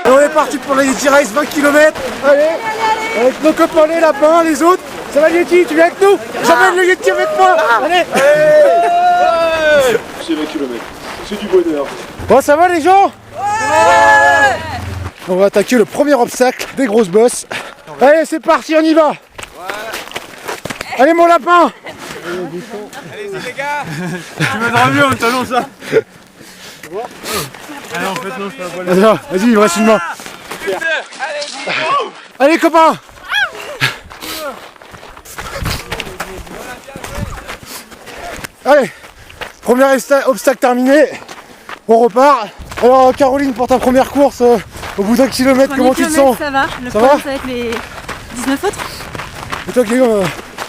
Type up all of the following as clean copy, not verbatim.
Et on est parti pour la Yeti Race 20 km. Allez, avec nos copains les lapins, les autres. Ça va Yeti, tu viens avec nous? J'emmène le Yeti avec moi. Allez. C'est 20 km, c'est du bonheur. Bon, ça va les gens? Ouais. On va attaquer le premier obstacle des grosses bosses. Allez, c'est parti, on y va. Allez mon lapin. Allez-y les gars. Tu m'aideras mieux en talon ça. Allez en fait non, je fais la Vas-y, il me reste une main. Allez copains. Allez, premier obstacle terminé. On repart. Alors Caroline, pour ta première course, au bout d'un kilomètre, comment tu te sens? Ça va, le ça problème va ça va être les 19 autres. Et toi Guillaume,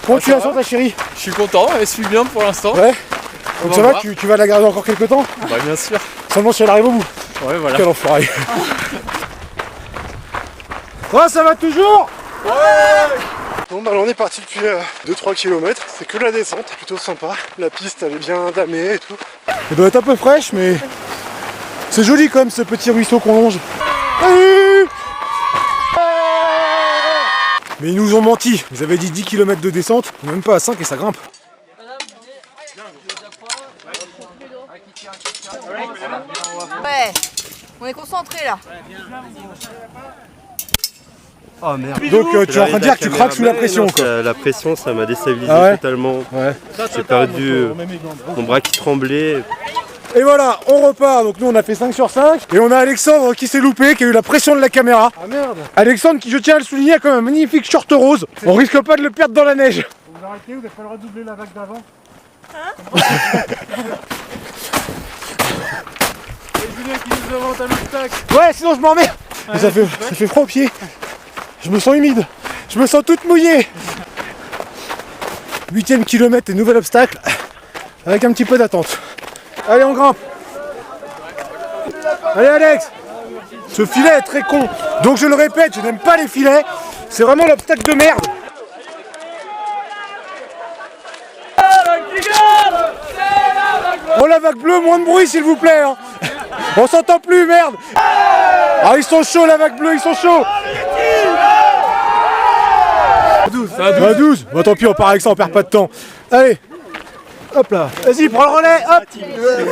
comment tu la sens ta chérie? Je suis content, elle suit bien pour l'instant. Ouais. Donc ça va, tu vas la garder encore quelques temps? Bah bien sûr. Seulement si elle arrive au bout. Ouais voilà. Quel enfoiré. Oh, ça va toujours? Ouais. Bon bah alors on est parti depuis 2-3 km, c'est que la descente, plutôt sympa. La piste elle est bien damée et tout. Elle doit être un peu fraîche mais c'est joli quand même ce petit ruisseau qu'on longe. Mais ils nous ont menti, ils avaient dit 10 km de descente, on est même pas à 5 et ça grimpe. Ouais, on est concentré là. Oh merde. Donc tu es en train de dire que tu craques sous la pression quoi. La pression ça m'a déstabilisé totalement. Ouais. J'ai perdu mon bras qui tremblait. Et voilà, on repart, donc nous on a fait 5 sur 5. Et on a Alexandre qui s'est loupé, qui a eu la pression de la caméra. Ah merde. Alexandre qui, je tiens à le souligner, a quand même un magnifique short rose. On risque pas de le perdre dans la neige. Vous arrêtez, vous n'avez pas le droit de doubler la vague d'avant. Julien qui nous invente un obstacle. Ouais, sinon je m'en mets. Ça fait froid aux pieds. Je me sens humide. Je me sens toute mouillée. 8ème kilomètre et nouvel obstacle. Avec un petit peu d'attente. Allez, on grimpe. Allez Alex. Ce filet est très con. Donc je le répète, je n'aime pas les filets. C'est vraiment l'obstacle de merde. Oh la vague bleue, moins de bruit s'il vous plaît hein. On s'entend plus, merde. Ah ils sont chauds la vague bleue, ils sont chauds. 12, ça va 12. Bon tant pis, on part avec ça, on perd pas de temps. Allez. Hop là, vas-y, prends le relais, hop.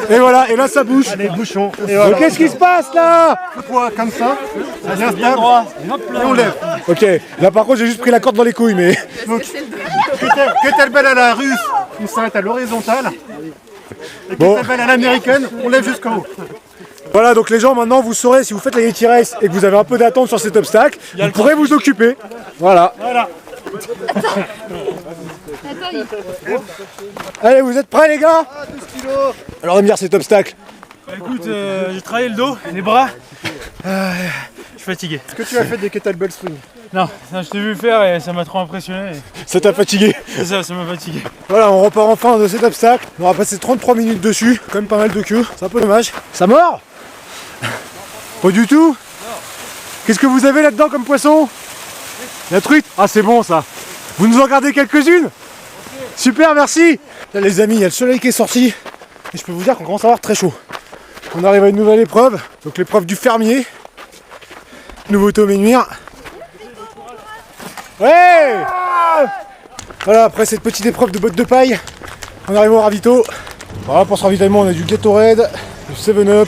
Et voilà, et là ça bouge. Allez, bouchon. Et voilà. Qu'est-ce qui se passe là? Quoi, comme ça. Ça vient droit. Et on lève. Ok, là par contre j'ai juste pris la corde dans les couilles, mais... Donc, que telle belle à la russe, on s'arrête à l'horizontale. Et que telle belle à l'américaine, on lève jusqu'en haut. Voilà, donc les gens, maintenant vous saurez, si vous faites la Yeti Race et que vous avez un peu d'attente sur cet obstacle, vous pourrez vous occuper. Voilà. Allez, vous êtes prêts les gars? Alors on va me dire cet obstacle. Bah, écoute, j'ai travaillé le dos, les bras. Je suis fatigué. Est-ce que tu as fait des kettlebell swing? Non, je t'ai vu faire et ça m'a trop impressionné. Ça t'a fatigué? C'est ça, ça m'a fatigué. Voilà, on repart enfin de cet obstacle. On aura passé 33 minutes dessus, quand même pas mal de queue. C'est un peu dommage. Ça mord? Pas du tout? Qu'est-ce que vous avez là-dedans comme poisson? La truite? Ah c'est bon ça. Vous nous en gardez quelques-unes? Super, merci. Là les amis, il y a le soleil qui est sorti. Et je peux vous dire qu'on commence à avoir très chaud. On arrive à une nouvelle épreuve. Donc l'épreuve du fermier. Nouveauté au Ménuire. Ouais. Voilà, après cette petite épreuve de bottes de paille, on arrive au ravito. Voilà, pour ce ravitaillement on a du Gatorade, du 7-Up,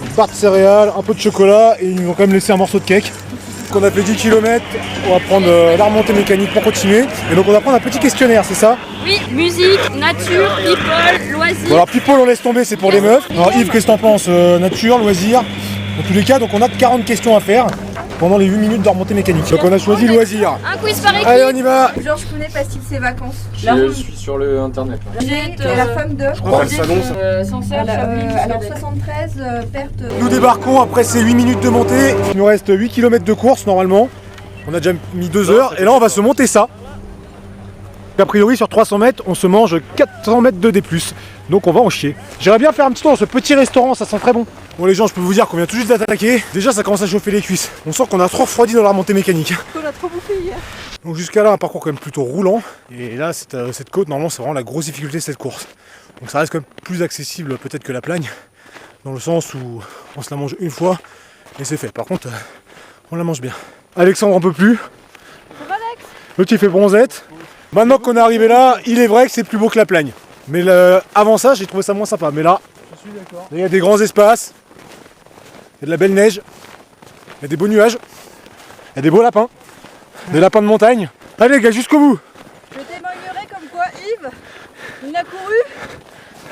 une barre de céréales, un peu de chocolat et ils nous ont quand même laissé un morceau de cake. Donc on a fait 10 km, on va prendre la remontée mécanique pour continuer. Et donc on va prendre un petit questionnaire, c'est ça? Oui, musique, nature, people, loisirs. Bon alors people on laisse tomber, c'est pour les meufs. Alors Yves, qu'est-ce que t'en penses? Nature, loisirs, dans tous les cas, donc on a 40 questions à faire pendant les 8 minutes de remontée mécanique. Donc on a choisi loisirs. Un quiz par équipe. Allez on y va. Georges Clooney passe-t-il ses vacances? Je suis sur le internet. Là. Juliette, la femme de. Je crois que ça s'annonce. Alors 73, perte. Nous débarquons après ces 8 minutes de montée. Il nous reste 8 km de course normalement. On a déjà mis 2 heures et là on va se monter ça. A priori sur 300 mètres on se mange 400 mètres de D+. Donc on va en chier. J'aimerais bien faire un petit tour dans ce petit restaurant, ça sent très bon. Bon les gens, je peux vous dire qu'on vient tout juste d'attaquer. Déjà ça commence à chauffer les cuisses. On sent qu'on a trop refroidi dans la remontée mécanique. On a trop bouffé hier. Donc jusqu'à là un parcours quand même plutôt roulant. Et là cette côte normalement c'est vraiment la grosse difficulté de cette course. Donc ça reste quand même plus accessible peut-être que la Plagne. Dans le sens où on se la mange une fois Et c'est fait. Par contre, on la mange bien. Alexandre en peut plus. L'autre il fait bronzette. Maintenant qu'on est arrivé là, il est vrai que c'est plus beau que la Plagne. Mais avant ça, j'ai trouvé ça moins sympa. Mais là, il y a des grands espaces. Il y a de la belle neige. Il y a des beaux nuages. Il y a des beaux lapins. Des lapins de montagne. Allez les gars, jusqu'au bout. Je témoignerai comme quoi Yves, il n'a couru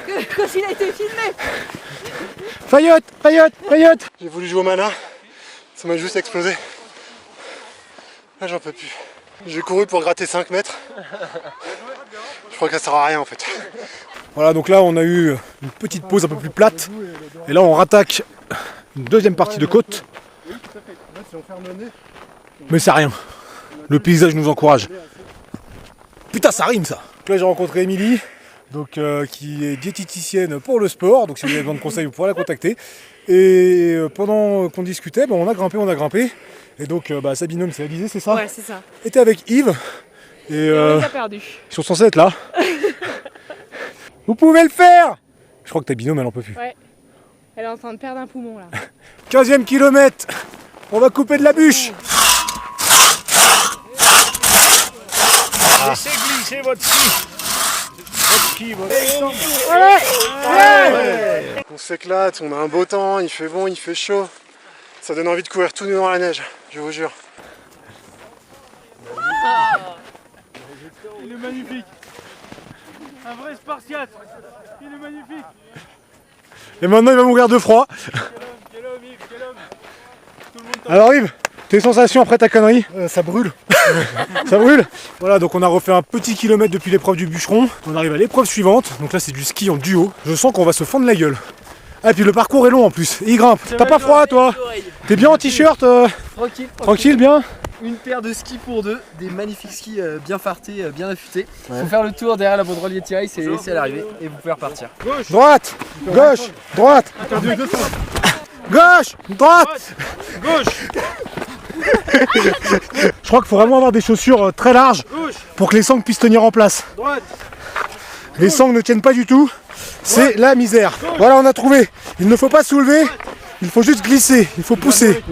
que quand il a été filmé. Fayotte. J'ai voulu jouer au malin. Ça m'a juste explosé. Là j'en peux plus. J'ai couru pour gratter 5 mètres. Je crois que ça sert à rien en fait. Voilà, donc là on a eu une petite pause un peu plus plate. Et là on rattaque une deuxième partie de côte. Mais c'est rien. Le paysage nous encourage. Putain, ça rime ça. Donc là j'ai rencontré Émilie, donc qui est diététicienne pour le sport. Donc si vous avez besoin de conseils, vous pourrez la contacter. Et pendant qu'on discutait, on a grimpé. Et donc Sabine, c'est Alizé, c'est ça? Ouais, c'est ça. Était avec Yves. Et On les a perdus. ils sont censés être là. Vous pouvez le faire! Je crois que ta binôme elle en peut plus. Ouais. Elle est en train de perdre un poumon là. 15e kilomètre. On va couper de la bûche. Laissez glisser votre ski. On s'éclate, on a un beau temps, il fait bon, il fait chaud. Ça donne envie de courir tout nu dans la neige, je vous jure. Il est magnifique. Un vrai Spartiate. Il est magnifique. Et maintenant il va mourir de froid. Quel homme, Yves, quel homme. Tout le monde t'en... Alors Yves, tes sensations après ta connerie? Ça brûle. Ça brûle. Voilà, donc on a refait un petit kilomètre depuis l'épreuve du bûcheron. On arrive à l'épreuve suivante. Donc là c'est du ski en duo. Je sens qu'on va se fendre la gueule. Ah et puis le parcours est long en plus. Et il grimpe. T'as pas froid toi? T'es bien en t-shirt? Tranquille, bien. Une paire de skis pour deux, des magnifiques skis bien fartés, bien affûtés. Faut faire le tour derrière la banderole Thierry, c'est à l'arrivée et vous pouvez repartir. Droite, gauche, droite. Gauche, droite. Gauche. Je crois qu'il faut vraiment avoir des chaussures très larges pour que les sangles puissent tenir en place. Droite. Les sangles ne tiennent pas du tout. C'est la misère. Voilà, on a trouvé. Il ne faut pas soulever, il faut juste glisser, il faut pousser.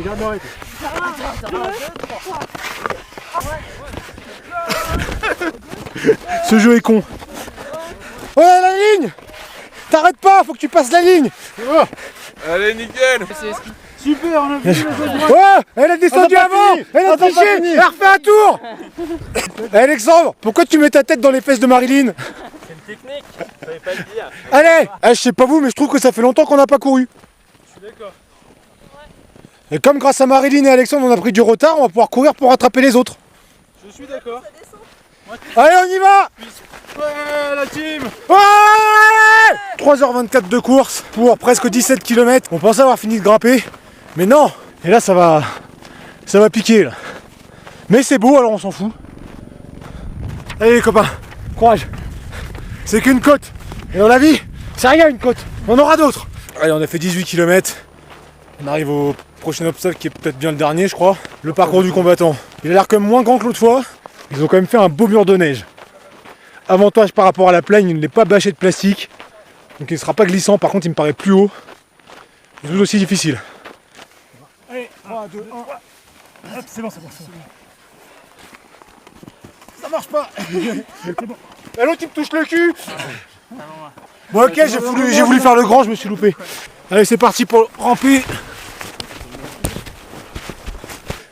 Ce jeu est con. Oh la ligne! T'arrêtes pas, faut que tu passes la ligne! Allez, nickel. Super, on a vu le Ouais! Elle a descendu avant! Elle a triché! Elle a refait un tour! Alexandre, pourquoi tu mets ta tête dans les fesses de Marilyn? C'est une technique, je savais pas le dire. Allez! Je sais pas vous, mais je trouve que ça fait longtemps qu'on n'a pas couru. Je suis d'accord. Et comme grâce à Marilyn et Alexandre on a pris du retard, on va pouvoir courir pour rattraper les autres. Je suis d'accord. Allez, on y va! Ouais, la team. Ouais! 3h24 de course pour presque 17 km. On pensait avoir fini de grimper, mais non! Et là ça va piquer là. Mais c'est beau alors on s'en fout. Allez les copains, courage. C'est qu'une côte. Et dans la vie, c'est rien une côte. On aura d'autres. Allez, on a fait 18 km. On arrive au prochain obstacle qui est peut-être bien le dernier je crois. Le parcours du combattant. Il a l'air quand même moins grand que l'autre fois. Ils ont quand même fait un beau mur de neige. Avantage par rapport à la plaine, il n'est pas bâché de plastique. Donc il ne sera pas glissant, par contre il me paraît plus haut. Et tout aussi difficile. Allez, 3, 2, 1. Hop, c'est bon. Ça marche pas. Et l'autre il me touche le cul. Bon ok, j'ai voulu faire le grand, je me suis loupé. Allez, c'est parti pour ramper.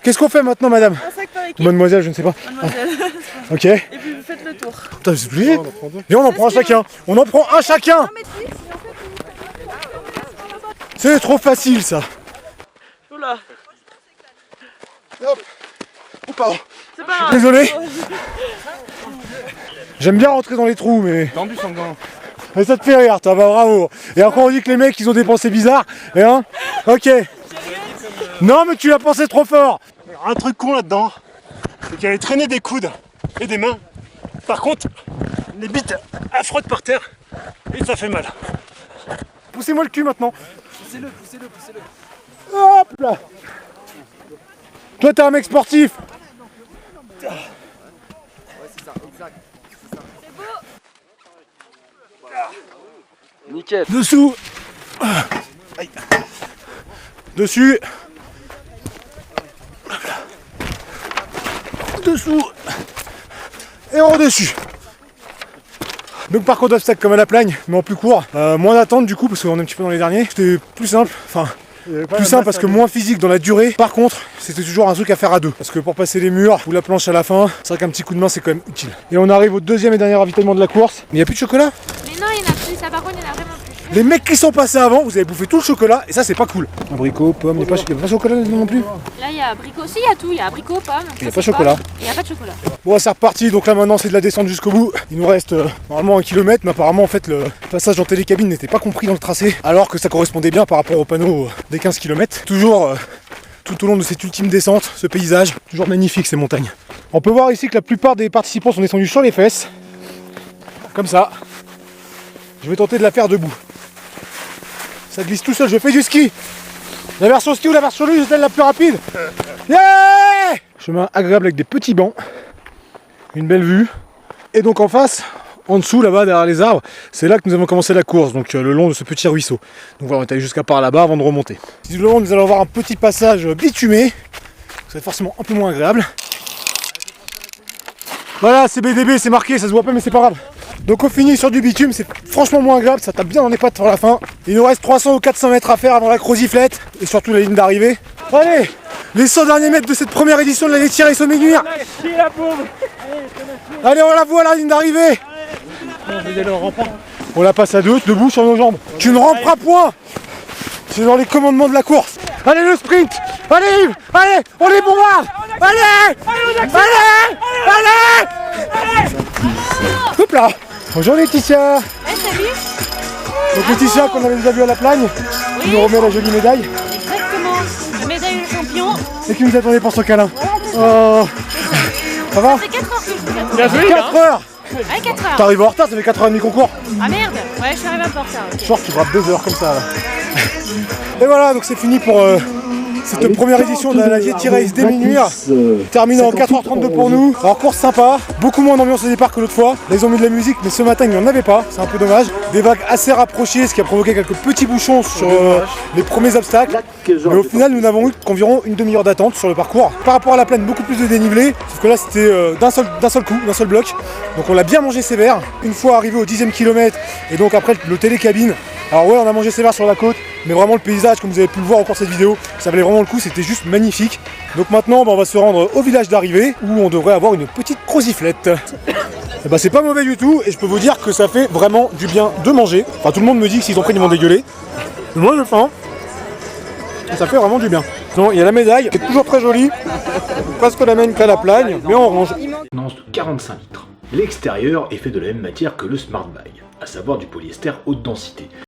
Qu'est-ce qu'on fait maintenant, madame? Un sac par équipe. Mademoiselle, je ne sais pas. Mademoiselle. Ok. Et puis vous faites le tour. Putain, c'est plié. Viens, on en prend un chacun. On en prend un chacun. C'est trop facile, ça. Oula. Hop. Oh, pardon. C'est pas grave. Désolé. J'aime bien rentrer dans les trous, mais... Tendu son gant. Mais ça te fait rire, toi, bah bravo. Et encore on dit que les mecs, ils ont des pensées bizarres. Et hein. Ok. Non, mais tu l'as pensé trop fort. Alors, un truc con là-dedans, c'est qu'il allait traîner des coudes et des mains. Par contre, les bites frottent par terre et ça fait mal. Poussez-moi le cul maintenant. Poussez-le. Hop là. Toi, t'es un mec sportif. Ouais, c'est ça, exact. Nickel. Dessous. Aïe. Dessus. dessous et en dessus. Donc parcours d'obstacles comme à la plagne, mais en plus court. Moins d'attente du coup, parce qu'on est un petit peu dans les derniers. C'était plus simple, enfin plus simple parce que moins physique dans la durée. Par contre, c'était toujours un truc à faire à deux. Parce que pour passer les murs ou la planche à la fin, c'est vrai qu'un petit coup de main c'est quand même utile. Et on arrive au deuxième et dernier ravitaillement de la course. Mais il n'y a plus de chocolat. Mais non, il y en a plus, ça par contre, il y en a vraiment plus. Les mecs qui sont passés avant, vous avez bouffé tout le chocolat et ça c'est pas cool. Abricot, pomme, il n'y a pas de chocolat non plus. Là, il y a abricot, si, il y a tout, il y a abricot, pomme. Il n'y a pas de chocolat. Il n'y a pas de chocolat. Bon, c'est reparti, donc là maintenant c'est de la descente jusqu'au bout. Il nous reste normalement 1 kilomètre, mais apparemment en fait le passage en télécabine n'était pas compris dans le tracé, alors que ça correspondait bien par rapport au panneau des 15 km. Toujours tout au long de cette ultime descente, ce paysage, toujours magnifique ces montagnes. On peut voir ici que la plupart des participants sont descendus sur les fesses, comme ça. Je vais tenter de la faire debout. Ça glisse tout seul, je fais du ski. La version ski ou la version luge, c'est la plus rapide. Yeah! Chemin agréable avec des petits bancs, une belle vue. Et donc en face, en dessous là-bas derrière les arbres, c'est là que nous avons commencé la course, donc le long de ce petit ruisseau. Donc voilà, on est allé jusqu'à par là-bas avant de remonter. Visiblement nous allons avoir un petit passage bitumé, ça va être forcément un peu moins agréable. Voilà, c'est BDB, c'est marqué, ça se voit pas mais c'est pas grave. Donc on finit sur du bitume, c'est franchement moins agréable, ça tape bien dans les pattes sur la fin. Il nous reste 300 ou 400 mètres à faire avant la croziflette et surtout la ligne d'arrivée. Allez, les 100 derniers mètres de cette première édition de la Laitière et Somménuire. Allez, on la voit à la ligne d'arrivée. On la passe à deux, debout sur nos jambes. Tu ne ramperas point. C'est dans les commandements de la course. Allez le sprint. Allez Yves. Allez, on est bombarde. Allez. Hop là. Bonjour Laetitia. Salut. Donc Laetitia qu'on avait déjà vu à la plagne, qui nous remet la jolie médaille. Exactement. La médaille de champion. Et qui nous attendait pour son câlin. Oh. Ça va? C'est 4 heures que je vous Bien attends. joué, 4 heures. Ouais, 4 heures. T'arrives en retard, ça fait 4h30 qu'on court. Ah merde. Ouais, je suis arrivé un peu en retard. Je crois que tu grappes 2 heures comme ça là. Et voilà, donc c'est fini pour cette première édition de la Yeti Race Déménuire. Terminée en 4h32 pour nous. Alors course sympa, beaucoup moins d'ambiance au départ que l'autre fois. Là ils ont mis de la musique mais ce matin il n'y en avait pas, c'est un peu dommage. Des vagues assez rapprochées, ce qui a provoqué quelques petits bouchons sur les premiers obstacles. Mais au final nous n'avons eu qu'environ une demi-heure d'attente sur le parcours. Par rapport à la plaine, beaucoup plus de dénivelé, sauf que là c'était d'un seul coup, d'un seul bloc. Donc on l'a bien mangé sévère. Une fois arrivé au 10e kilomètre et donc après le télécabine. Alors ouais, on a mangé sévère sur la côte, mais vraiment le paysage, comme vous avez pu le voir au cours de cette vidéo, ça valait vraiment le coup, c'était juste magnifique. Donc maintenant, on va se rendre au village d'arrivée, où on devrait avoir une petite croziflette. Et bah c'est pas mauvais du tout, et je peux vous dire que ça fait vraiment du bien de manger. Enfin tout le monde me dit que s'ils ont pris, ils vont dégueuler. Mais moi j'ai faim. Et ça fait vraiment du bien. Sinon, il y a la médaille, qui est toujours très jolie, presque la même qu'à la plagne, mais en orange. Contenance de 45 litres. L'extérieur est fait de la même matière que le Smart Bag, à savoir du polyester haute densité.